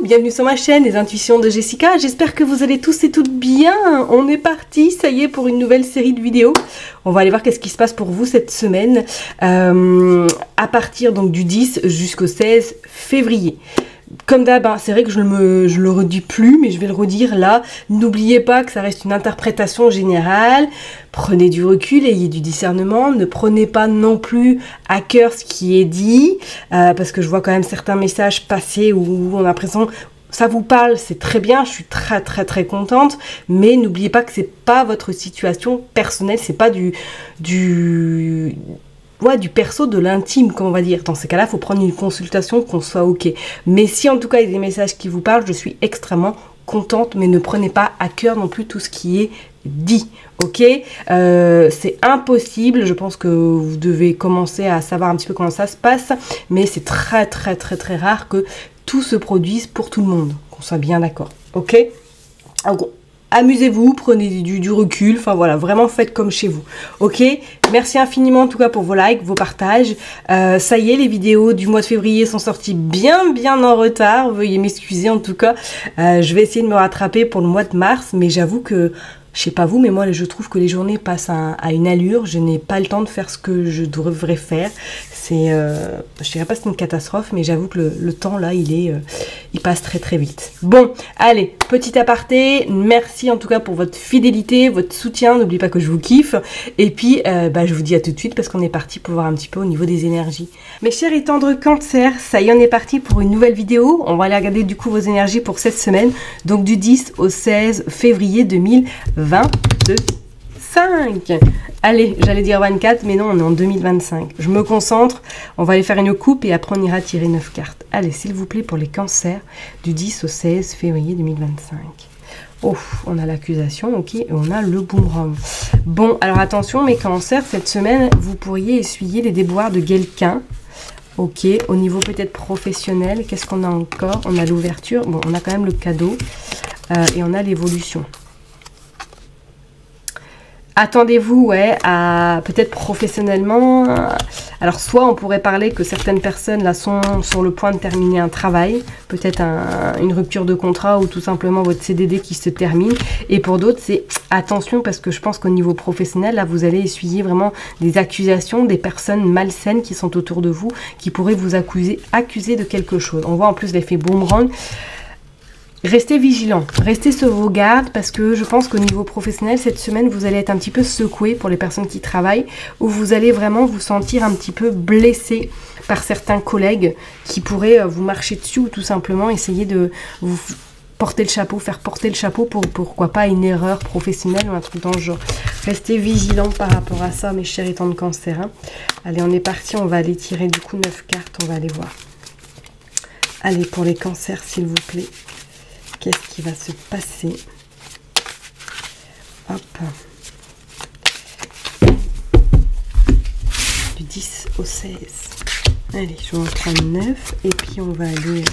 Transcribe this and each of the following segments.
bienvenue sur ma chaîne Les Intuitions de Jessica. J'espère que vous allez tous et toutes bien. On est parti, ça y est, pour une nouvelle série de vidéos. On va aller voir qu'est-ce qui se passe pour vous cette semaine à partir donc du 10 jusqu'au 16 février. Comme d'hab, hein, c'est vrai que je le redis plus, mais je vais le redire là. N'oubliez pas que ça reste une interprétation générale. Prenez du recul, ayez du discernement. Ne prenez pas non plus à cœur ce qui est dit, parce que je vois quand même certains messages passer où on a l'impression... Ça vous parle, c'est très bien, je suis très contente, mais n'oubliez pas que c'est pas votre situation personnelle, c'est pas du perso, de l'intime, comme on va dire. Dans ces cas-là, il faut prendre une consultation, qu'on soit ok. Mais si en tout cas il y a des messages qui vous parlent, je suis extrêmement contente, mais ne prenez pas à cœur non plus tout ce qui est dit, ok. C'est impossible, je pense que vous devez commencer à savoir un petit peu comment ça se passe, mais c'est très rare que tout se produise pour tout le monde, qu'on soit bien d'accord, ok. Alors, amusez-vous, prenez du recul, enfin voilà, vraiment faites comme chez vous, ok. Merci infiniment en tout cas pour vos likes, vos partages. Ça y est, les vidéos du mois de février sont sorties bien en retard, veuillez m'excuser en tout cas. Je vais essayer de me rattraper pour le mois de mars, mais j'avoue que, je sais pas vous, mais moi je trouve que les journées passent à une allure, je n'ai pas le temps de faire ce que je devrais faire. C'est, je dirais pas que c'est une catastrophe, mais j'avoue que le temps là, il passe très vite. Bon, allez, petit aparté, merci en tout cas pour votre fidélité, votre soutien, n'oubliez pas que je vous kiffe. Et puis, je vous dis à tout de suite parce qu'on est parti pour voir un petit peu au niveau des énergies. Mes chers et tendres cancers, ça y est, on est parti pour une nouvelle vidéo. On va aller regarder du coup vos énergies pour cette semaine, donc du 10 au 16 février 2022. Allez, j'allais dire 24, mais non, on est en 2025. Je me concentre, on va aller faire une coupe et après on ira tirer 9 cartes. Allez, s'il vous plaît, pour les cancers, du 10 au 16 février 2025. Oh, on a l'accusation, ok, et on a le boomerang. Bon, alors attention, mes cancers, cette semaine, vous pourriez essuyer les déboires de quelqu'un. Ok, au niveau peut-être professionnel, qu'est-ce qu'on a encore? On a l'ouverture, bon, on a quand même le cadeau, et on a l'évolution. Attendez-vous, ouais, à peut-être professionnellement. Alors, soit on pourrait parler que certaines personnes là sont sur le point de terminer un travail, peut-être une rupture de contrat ou tout simplement votre CDD qui se termine. Et pour d'autres, c'est attention parce que je pense qu'au niveau professionnel, là, vous allez essuyer vraiment des accusations, des personnes malsaines qui sont autour de vous, qui pourraient vous accuser de quelque chose. On voit en plus l'effet boomerang. Restez vigilants, restez sur vos gardes parce que je pense qu'au niveau professionnel, cette semaine, vous allez être un petit peu secoué pour les personnes qui travaillent ou vous allez vraiment vous sentir un petit peu blessé par certains collègues qui pourraient vous marcher dessus ou tout simplement essayer de vous porter le chapeau, faire porter le chapeau pour pourquoi pas une erreur professionnelle ou un truc dans le genre. Restez vigilants par rapport à ça, mes chers et tendres cancers. Hein. Allez, on est parti, on va aller tirer du coup 9 cartes, on va aller voir. Allez, pour les cancers, s'il vous plaît. Qu'est-ce qui va se passer? Hop. Du 10 au 16. Allez, je vais en prendre 9. Et puis, on va aller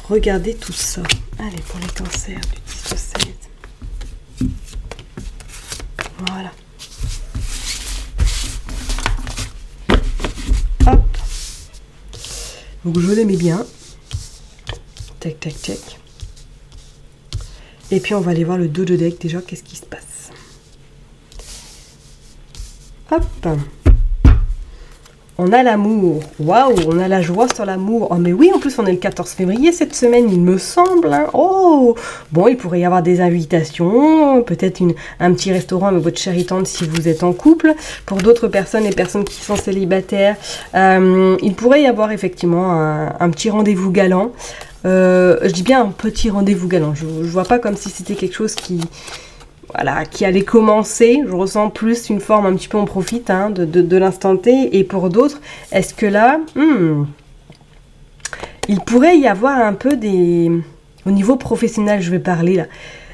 regarder tout ça. Allez, pour les cancers, du 10 au 16. Voilà. Hop. Donc, je les mets bien. Tac. Et puis on va aller voir le dos de deck déjà, qu'est-ce qui se passe. Hop. On a l'amour. Waouh, on a la joie sur l'amour. Oh mais oui, en plus on est le 14 février cette semaine, il me semble. Hein. Oh, bon, il pourrait y avoir des invitations, peut-être un petit restaurant avec votre chérie tante si vous êtes en couple. Pour d'autres personnes, les personnes qui sont célibataires, il pourrait y avoir effectivement un petit rendez-vous galant. Je dis bien un petit rendez-vous galant. Je vois pas comme si c'était quelque chose qui allait commencer. Je ressens plus une forme un petit peu on profite hein, de l'instant T. Et pour d'autres, est-ce que là, il pourrait y avoir un peu au niveau professionnel, je vais parler là,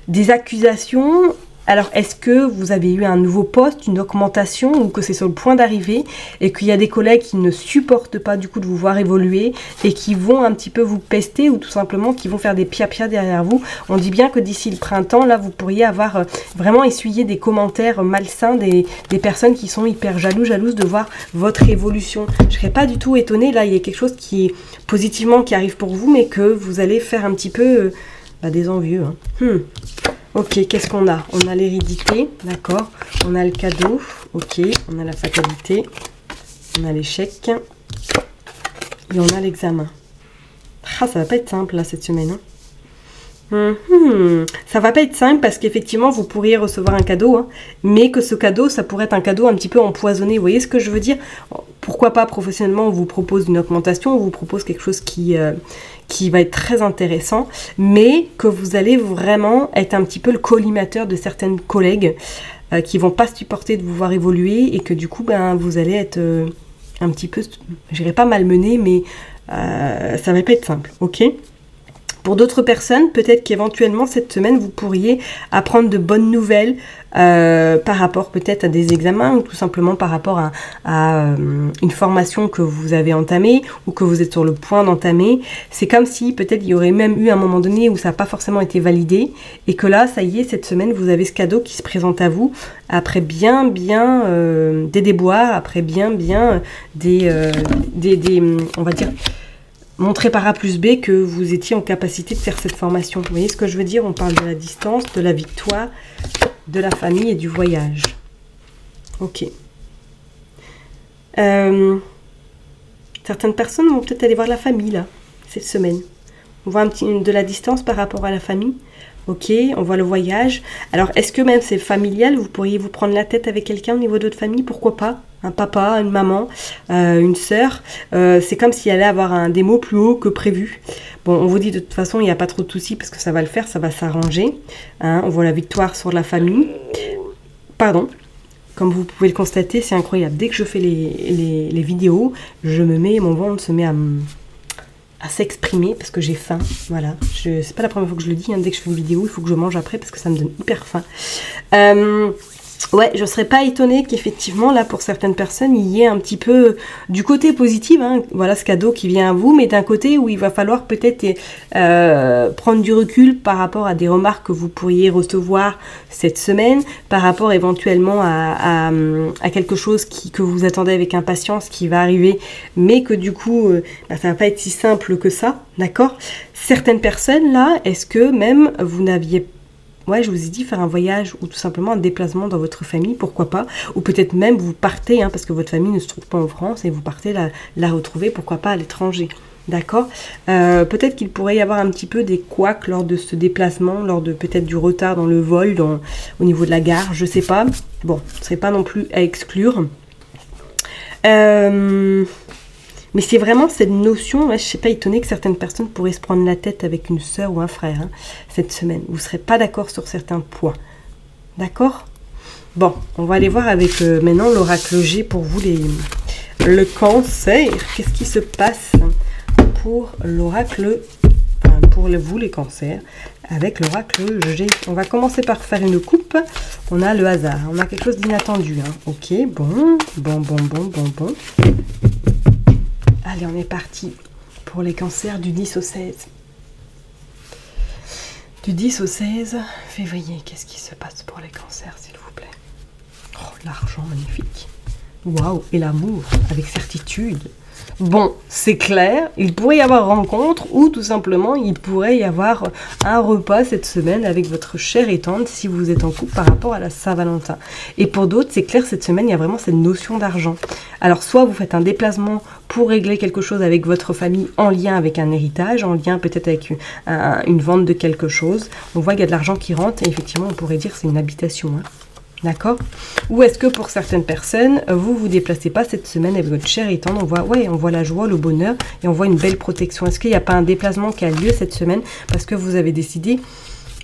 des accusations. Alors, est-ce que vous avez eu un nouveau poste, une augmentation, ou que c'est sur le point d'arriver et qu'il y a des collègues qui ne supportent pas du coup de vous voir évoluer et qui vont un petit peu vous pester ou tout simplement qui vont faire des pia-pia derrière vous? On dit bien que d'ici le printemps, là, vous pourriez avoir vraiment essuyé des commentaires malsains des personnes qui sont hyper jalouses de voir votre évolution. Je ne serais pas du tout étonnée, là, il y a quelque chose qui est positivement qui arrive pour vous, mais que vous allez faire un petit peu des envieux. Hein. Ok, qu'est-ce qu'on a? On a l'hérédité, d'accord. On a le cadeau, ok. On a la fatalité, on a l'échec et on a l'examen. Ah, ça va pas être simple là cette semaine. Ça va pas être simple parce qu'effectivement vous pourriez recevoir un cadeau, hein, mais que ce cadeau, ça pourrait être un cadeau un petit peu empoisonné. Vous voyez ce que je veux dire? Pourquoi pas professionnellement, on vous propose une augmentation, on vous propose quelque chose qui va être très intéressant, mais que vous allez vraiment être un petit peu le collimateur de certaines collègues qui vont pas supporter de vous voir évoluer et que du coup, vous allez être un petit peu, je dirais pas malmené, mais ça va pas être simple, ok? Pour d'autres personnes, peut-être qu'éventuellement cette semaine, vous pourriez apprendre de bonnes nouvelles par rapport peut-être à des examens ou tout simplement par rapport à une formation que vous avez entamée ou que vous êtes sur le point d'entamer. C'est comme si peut-être il y aurait même eu un moment donné où ça n'a pas forcément été validé et que là, ça y est, cette semaine, vous avez ce cadeau qui se présente à vous après bien des déboires, après bien des on va dire, montrer par A plus B que vous étiez en capacité de faire cette formation. Vous voyez ce que je veux dire? On parle de la distance, de la victoire, de la famille et du voyage. Ok. Certaines personnes vont peut-être aller voir la famille, là, cette semaine. On voit de la distance par rapport à la famille. Ok, on voit le voyage. Alors, est-ce que même c'est familial? Vous pourriez vous prendre la tête avec quelqu'un au niveau de votre famille? Pourquoi pas? Un papa, une maman, une sœur. C'est comme s'il allait avoir des mots plus hauts que prévu. Bon, on vous dit de toute façon, il n'y a pas trop de soucis parce que ça va le faire, ça va s'arranger. Hein, on voit la victoire sur la famille. Pardon. Comme vous pouvez le constater, c'est incroyable. Dès que je fais les vidéos, mon ventre se met à s'exprimer parce que j'ai faim, voilà. C'est pas la première fois que je le dis, hein. Dès que je fais une vidéo, il faut que je mange après parce que ça me donne hyper faim. Ouais, je serais pas étonnée qu'effectivement, là, pour certaines personnes, il y ait un petit peu du côté positif, hein, voilà ce cadeau qui vient à vous, mais d'un côté où il va falloir peut-être prendre du recul par rapport à des remarques que vous pourriez recevoir cette semaine, par rapport éventuellement à quelque chose que vous attendez avec impatience, qui va arriver, mais que du coup, ça va pas être si simple que ça, d'accord? Certaines personnes, là, est-ce que même vous n'aviez pas... Ouais, je vous ai dit faire un voyage ou tout simplement un déplacement dans votre famille, pourquoi pas. Ou peut-être même vous partez, hein, parce que votre famille ne se trouve pas en France et vous partez la retrouver, pourquoi pas à l'étranger. D'accord? Peut-être qu'il pourrait y avoir un petit peu des couacs lors de ce déplacement, lors de peut-être du retard dans le vol, au niveau de la gare, je sais pas. Bon, ce serait pas non plus à exclure. Mais c'est vraiment cette notion, je ne suis pas étonnée que certaines personnes pourraient se prendre la tête avec une sœur ou un frère cette semaine. Vous ne serez pas d'accord sur certains points. D'accord? Bon, on va aller voir avec maintenant l'oracle G pour vous, le cancer. Qu'est-ce qui se passe pour l'oracle, pour vous les cancers, avec l'oracle G? On va commencer par faire une coupe. On a le hasard, on a quelque chose d'inattendu. Hein. Ok, bon. Allez, on est parti pour les cancers du 10 au 16. Du 10 au 16 février, qu'est-ce qui se passe pour les cancers, s'il vous plaît? Oh, l'argent magnifique. Waouh, et l'amour, avec certitude. Bon, c'est clair, il pourrait y avoir rencontre ou tout simplement il pourrait y avoir un repas cette semaine avec votre chère et tendre si vous êtes en couple par rapport à la Saint-Valentin. Et pour d'autres, c'est clair, cette semaine, il y a vraiment cette notion d'argent. Alors, soit vous faites un déplacement pour régler quelque chose avec votre famille en lien avec un héritage, en lien peut-être avec une vente de quelque chose. On voit qu'il y a de l'argent qui rentre et effectivement, on pourrait dire que c'est une habitation. Hein. D'accord? Ou est-ce que pour certaines personnes, vous vous déplacez pas cette semaine avec votre chair et tendre, on voit la joie, le bonheur et on voit une belle protection. Est-ce qu'il n'y a pas un déplacement qui a lieu cette semaine parce que vous avez décidé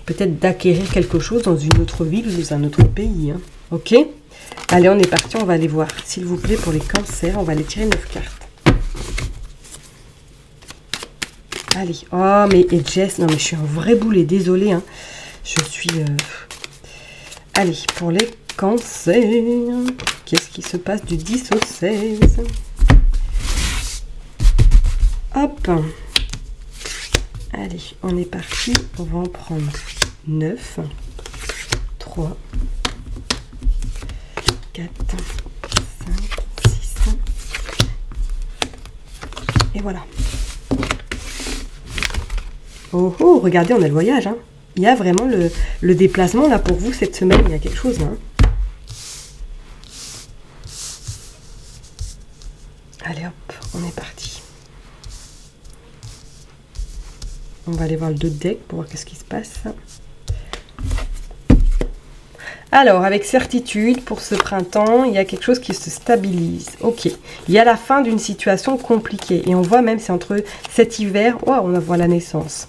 peut-être d'acquérir quelque chose dans une autre ville ou dans un autre pays, hein? Ok? Allez, on est parti, on va aller voir. S'il vous plaît, pour les cancers, on va aller tirer 9 cartes. Allez. Oh, mais et Jess, non mais je suis un vrai boulet, désolée, hein. Je suis... Allez, pour les cancers, qu'est-ce qui se passe du 10 au 16? Hop. Allez, on est parti. On va en prendre 9, 3, 4, 5, 6. Et voilà. Oh, oh, regardez, on a le voyage. Hein. Il y a vraiment le déplacement là pour vous cette semaine. Il y a quelque chose là. Hein. Allez hop, on est parti. On va aller voir le 2 de deck pour voir qu'est-ce qui se passe. Alors, avec certitude, pour ce printemps, il y a quelque chose qui se stabilise. Ok, il y a la fin d'une situation compliquée. Et on voit même, c'est entre cet hiver... Oh, on voit la naissance.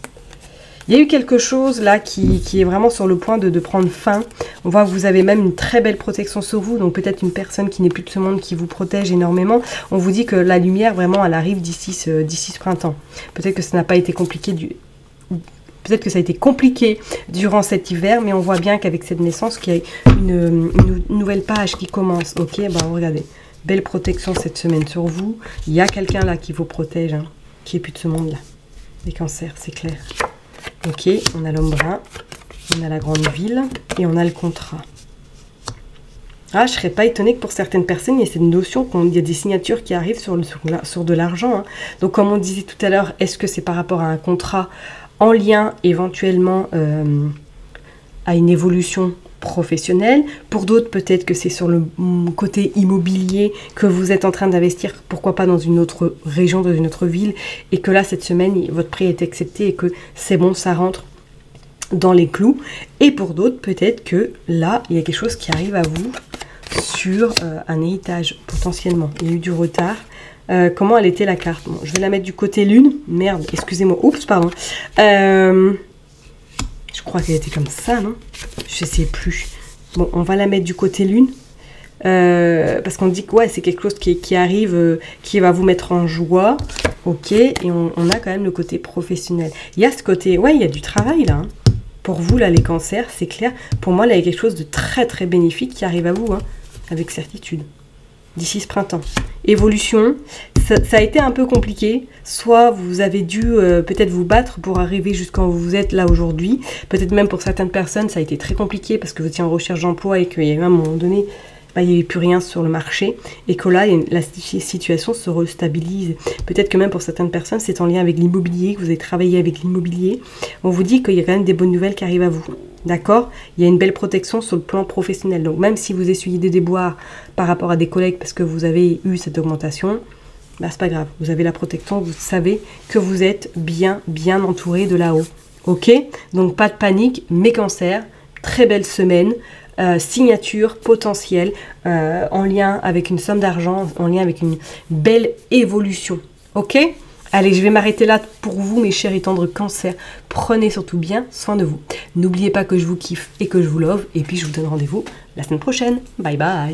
Il y a eu quelque chose là qui est vraiment sur le point de prendre fin. On voit que vous avez même une très belle protection sur vous. Donc peut-être une personne qui n'est plus de ce monde qui vous protège énormément. On vous dit que la lumière, vraiment, elle arrive d'ici ce printemps. Peut-être que ça n'a pas été compliqué Peut-être que ça a été compliqué durant cet hiver, mais on voit bien qu'avec cette naissance, qu'il y a une nouvelle page qui commence. Ok, bah regardez, belle protection cette semaine sur vous. Il y a quelqu'un là qui vous protège, hein, qui est plus de ce monde là. Les cancers, c'est clair. Ok, on a l'homme brun, on a la grande ville et on a le contrat. Ah, je ne serais pas étonnée que pour certaines personnes, il y ait cette notion qu'il y a des signatures qui arrivent sur de l'argent. Hein. Donc comme on disait tout à l'heure, est-ce que c'est par rapport à un contrat en lien éventuellement à une évolution professionnelle? Pour d'autres, peut-être que c'est sur le côté immobilier que vous êtes en train d'investir, pourquoi pas dans une autre région, dans une autre ville, et que là, cette semaine, votre prêt est accepté et que c'est bon, ça rentre dans les clous. Et pour d'autres, peut-être que là, il y a quelque chose qui arrive à vous sur un héritage, potentiellement. Il y a eu du retard. Comment elle était la carte? Bon, je vais la mettre du côté lune. Merde, excusez-moi. Oups, pardon. Je crois qu'elle était comme ça, non? Je sais plus. Bon, on va la mettre du côté lune. Parce qu'on dit que ouais, c'est quelque chose qui arrive, qui va vous mettre en joie. Ok, et on a quand même le côté professionnel. Il y a ce côté, ouais, il y a du travail là. Hein. Pour vous, là, les cancers, c'est clair. Pour moi, là, il y a quelque chose de très, très bénéfique qui arrive à vous, hein, avec certitude. D'ici ce printemps. Évolution, ça a été un peu compliqué. Soit vous avez dû peut-être vous battre pour arriver jusqu'à où vous êtes là aujourd'hui. Peut-être même pour certaines personnes, ça a été très compliqué parce que vous étiez en recherche d'emploi et qu'il y a eu un moment donné, bah, il n'y avait plus rien sur le marché. Et que là, la situation se restabilise. Peut-être que même pour certaines personnes, c'est en lien avec l'immobilier, que vous avez travaillé avec l'immobilier. On vous dit qu'il y a quand même des bonnes nouvelles qui arrivent à vous. D'accord? Il y a une belle protection sur le plan professionnel. Donc même si vous essuyez des déboires par rapport à des collègues parce que vous avez eu cette augmentation, bah, c'est pas grave. Vous avez la protection, vous savez que vous êtes bien entouré de là-haut. Ok? Donc pas de panique, mes cancers, très belle semaine, signature potentielle, en lien avec une somme d'argent, en lien avec une belle évolution. Ok? Allez, je vais m'arrêter là pour vous, mes chers et tendres cancers. Prenez surtout bien soin de vous. N'oubliez pas que je vous kiffe et que je vous love. Et puis, je vous donne rendez-vous la semaine prochaine. Bye bye.